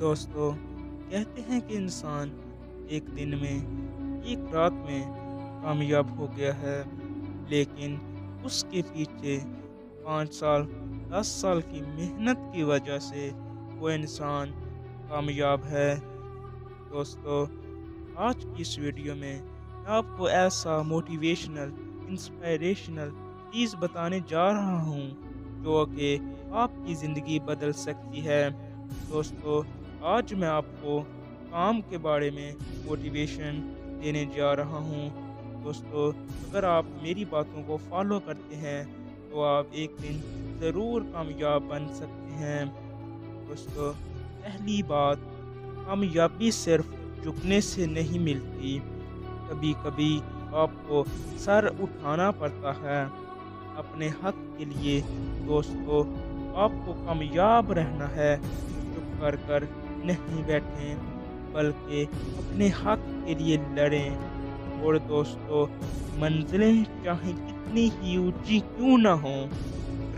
دوستو کہتے ہیں کہ انسان ایک دن میں ایک رات میں کامیاب ہو گیا ہے، لیکن اس کے پیچھے 5 سال 10 سال کی محنت کی وجہ سے وہ انسان کامیاب ہے۔ دوستو آج کی اس ویڈیو میں آپ کو ایسا موٹیویشنل انسپائریشنل چیز بتانے جا رہا ہوں جو کہ آپ کی زندگی بدل سکتی ہے۔ دوستو آج میں آپ کو کام کے بارے میں موٹیویشن دینے جا رہا ہوں۔ دوستو اگر آپ میری باتوں کو فالو کرتے ہیں تو آپ ایک دن ضرور کامیاب بن سکتے ہیں۔ دوستو پہلی بات، کامیابی صرف جھکنے سے نہیں ملتی، کبھی کبھی آپ کو سر اٹھانا پڑتا ہے اپنے حق کے لیے۔ دوستو آپ کو کامیاب رہنا ہے، چپ کر نہیں بیٹھیں بلکہ اپنے حق کے لیے لڑیں۔ اور دوستو منزلیں چاہے کتنی ہی اونچی کیوں نہ ہوں،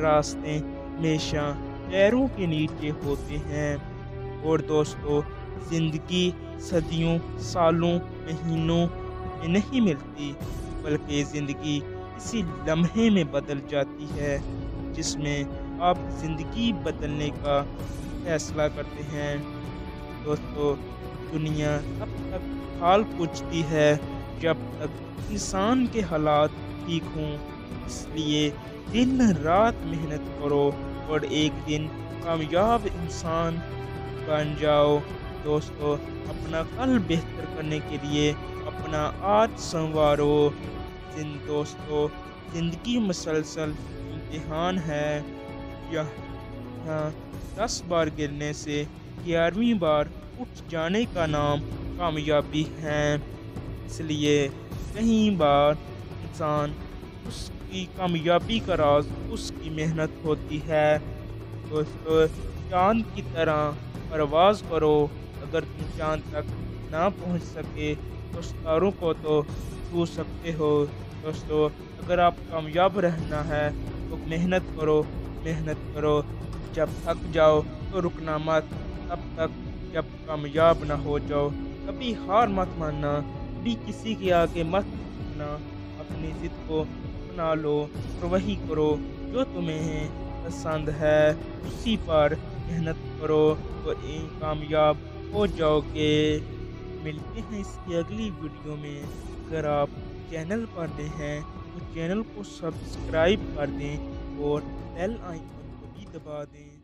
راستے ہمیشہ پیروں کے نیچے ہوتے ہیں۔ اور دوستو زندگی صدیوں سالوں مہینوں میں نہیں ملتی، بلکہ زندگی اسی لمحے میں بدل جاتی ہے جس میں آپ زندگی بدلنے کا فیصلہ کرتے ہیں۔ دوستو دنیا تب تک حال پوچھتی ہے جب تک انسان کے حالات ٹھیک ہوں، اس لیے دن رات محنت کرو اور ایک دن کامیاب انسان بن جاؤ۔ دوستو اپنا کل بہتر کرنے کے لیے اپنا آج سنوارو۔ دوستو زندگی مسلسل امتحان ہے، یہاں 10 بار گرنے سے 11ویں بار اٹھ جانے کا نام کامیابی ہے۔ اس لیے کئی بار انسان اس کی کامیابی کا راز اس کی محنت ہوتی ہے۔ دوستو چاند کی طرح پرواز کرو، اگر تم چاند تک نہ پہنچ سکے تو ستاروں کو تو چھو سکتے ہو۔ دوستو اگر آپ کامیاب رہنا ہے تو محنت کرو، جب تھک جاؤ تو رکنا مت، تب تک جب کامیاب نہ ہو جاؤ۔ کبھی ہار مت ماننا، کبھی کسی کے آگے مت جھکنا، اپنی ضد کو اپنا لو اور وہی کرو جو تمہیں پسند ہے، اسی پر محنت کرو تو کامیاب ہو جاؤ گے۔ ملتے ہیں اس کی اگلی ویڈیو میں۔ اگر آپ چینل پر نئے ہیں تو چینل کو سبسکرائب کر دیں اور بیل آئیکن کو بھی دبا دیں۔